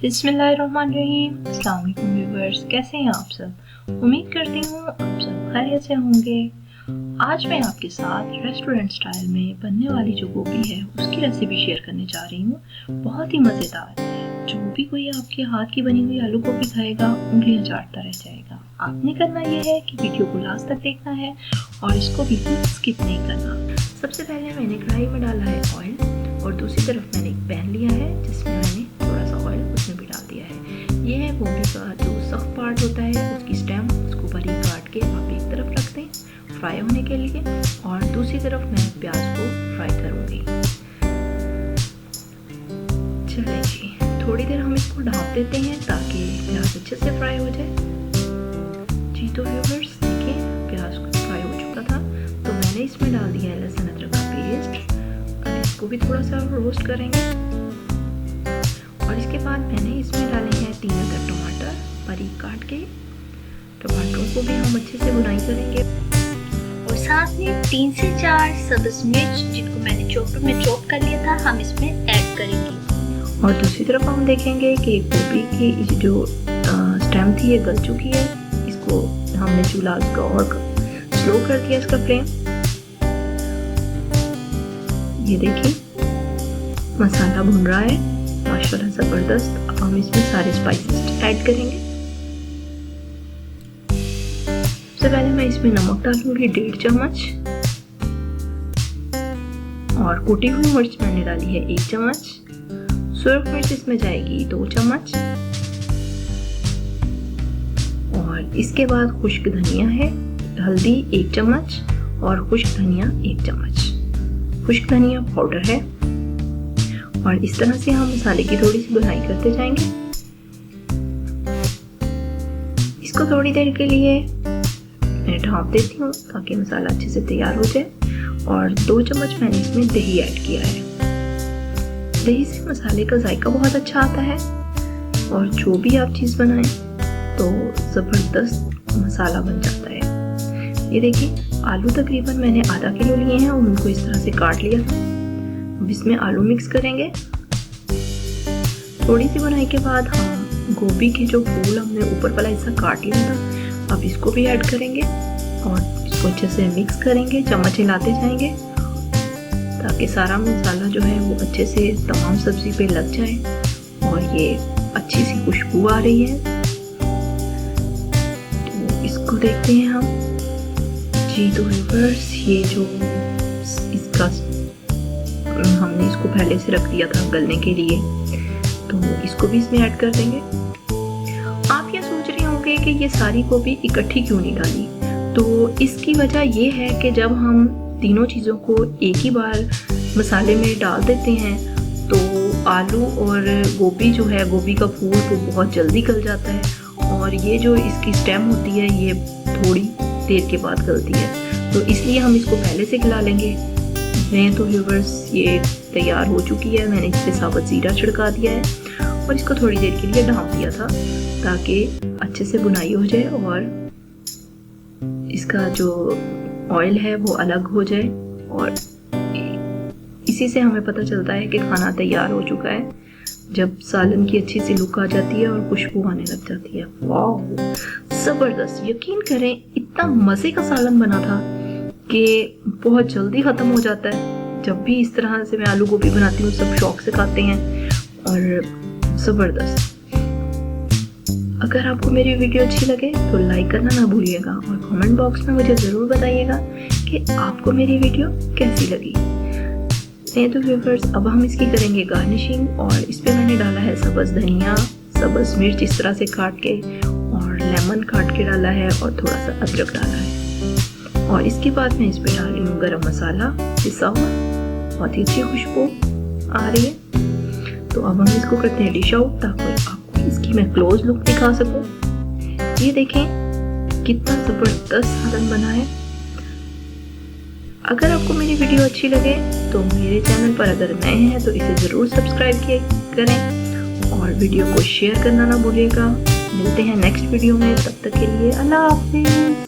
बिस्मिल्लाहिर्रहमानिर्रहीम। अस्सलाम वालेकुम व्यूअर्स, कैसे हैं आप सब? उम्मीद करती हूँ आप सब खैरियत से होंगे। आज मैं आपके साथ रेस्टोरेंट स्टाइल में बनने वाली जो गोभी है उसकी रेसिपी शेयर करने जा रही हूँ। बहुत ही मज़ेदार। जो भी कोई आपके हाथ की बनी हुई आलू गोभी खाएगा उंगलियां चाटता रह जाएगा। आपने करना ये है कि वीडियो को लास्ट तक देखना है और इसको बिल्कुल स्किप नहीं करना। सबसे पहले मैंने कढ़ाई में डाला है ऑयल और दूसरी तरफ मैंने एक पैन लिया है जिसमें मैंने थोड़ा सा ऑयल उसमें भी डाल दिया है। ये है गोभी का जो सख्त पार्ट होता है उसकी स्टेम, उसको बारीक काट के आप एक तरफ रख दें फ्राई होने के लिए और दूसरी तरफ मैं प्याज को फ्राई करूँगी। चलिए जी, थोड़ी देर हम इसको ढाँप देते हैं ताकि प्याज अच्छे से फ्राई हो जाए। जी तो व्यूअर्स देखिए, प्याज फ्राई हो चुका था तो मैंने इसमें डाल दिया है लहसुन अदरक का पेस्ट। अब इसको भी थोड़ा सा रोस्ट करेंगे और इसके बाद मैंने इसमें डाले हैं 3 अदर टमाटर बारीक काट के। टमाटरों को भी हम अच्छे से भुनाई करेंगे और साथ में 3 से 4 सब्ज मिर्च जिनको मैंने चॉपर में चॉप कर लिया था हम इसमें ऐड करेंगे। और दूसरी तरफ हम देखेंगे कि गोभी की जो स्टेम थी ये गल चुकी है। इसको हमने चूल्हा इसका और स्लो कर दिया इसका फ्लेम। ये देखिए मसाला भुन रहा है माशाल्लाह ज़बरदस्त। अब हम इसमें सारे स्पाइसेस ऐड करेंगे। सबसे पहले मैं इसमें नमक डालूंगी 1.5 चम्मच और कुटी हुई मिर्च मैंने डाली है 1 चम्मच। सुरख मिर्च इसमें जाएगी 2 चम्मच और इसके बाद खुश्क धनिया है, हल्दी 1 चम्मच और खुश्क धनिया 1 चम्मच। खुश्क धनिया पाउडर है और इस तरह से हम मसाले की थोड़ी सी भुनाई करते जाएंगे। इसको थोड़ी देर के लिए मैं ढाँप देती हूँ ताकि मसाला अच्छे से तैयार हो जाए। और 2 चम्मच मैंने इसमें दही ऐड किया है। दही से मसाले का जायका बहुत अच्छा आता है और जो भी आप चीज़ बनाएं तो ज़बरदस्त मसाला बन जाता है। ये देखिए आलू तकरीबन मैंने आधा किलो लिए हैं और उनको इस तरह से काट लिया। अब इसमें आलू मिक्स करेंगे। थोड़ी सी बनाई के बाद हम गोभी के जो फूल हमने ऊपर वाला हिस्सा काट लिया था अब इसको भी ऐड करेंगे और इसको अच्छे से मिक्स करेंगे, चम्मच हिलाते जाएंगे ताकि सारा मसाला जो है वो अच्छे से तमाम सब्जी पे लग जाए और ये अच्छी सी खुशबू आ रही है। तो इसको देखते हैं हम। जी तो व्यूअर्स, ये जो इसका हमने इसको पहले से रख दिया था गलने के लिए तो इसको भी इसमें ऐड कर देंगे। आप ये सोच रहे होंगे कि ये सारी गोभी इकट्ठी क्यों नहीं डाली, तो इसकी वजह ये है कि जब हम तीनों चीज़ों को एक ही बार मसाले में डाल देते हैं तो आलू और गोभी जो है, गोभी का फूल वो बहुत जल्दी गल जाता है और ये जो इसकी स्टेम होती है ये थोड़ी देर के बाद गलती है। तो इसलिए हम इसको पहले से खिला लेंगे। मैं तो व्यूअर्स ये तैयार हो चुकी है। मैंने इस पर साबुत ज़ीरा छिड़का दिया है और इसको थोड़ी देर के लिए ढाँप दिया था ताकि अच्छे से बुनाई हो जाए और इसका जो ऑयल है वो अलग हो जाए और इसी से हमें पता चलता है कि खाना तैयार हो चुका है जब सालन की अच्छी सी लुक आ जाती है और खुशबू आने लग जाती है। वाह ज़बरदस्त। यकीन करें इतना मज़े का सालन बना था कि बहुत जल्दी ख़त्म हो जाता है। जब भी इस तरह से मैं आलू गोभी बनाती हूँ सब शौक से खाते हैं और ज़बरदस्त। अगर आपको मेरी वीडियो अच्छी लगे तो लाइक करना ना भूलिएगा और कमेंट बॉक्स में मुझे ज़रूर बताइएगा कि आपको मेरी वीडियो कैसी लगी। नहीं तो व्यूअर्स, अब हम इसकी करेंगे गार्निशिंग और इस पर मैंने डाला है सब्ज़ धनिया, सब्ज़ मिर्च इस तरह से काट के और लेमन काट के डाला है और थोड़ा सा अदरक डाला है और इसके बाद मैं इस पर डाल रही हूँ गरम मसाला पिसा हुआ। बहुत ही अच्छी खुशबू आ रही है। तो अब हम इसको करते हैं डिश आउट ताकि आपको इसकी मैं क्लोज लुक दिखा सकूं। ये देखें कितना ज़बरदस्त सालन बना है। अगर आपको मेरी वीडियो अच्छी लगे तो मेरे चैनल पर अगर नए हैं तो इसे ज़रूर सब्सक्राइब करें और वीडियो को शेयर करना ना भूलिएगा। मिलते हैं नेक्स्ट वीडियो में, तब तक के लिए अल्लाह हाफिज़।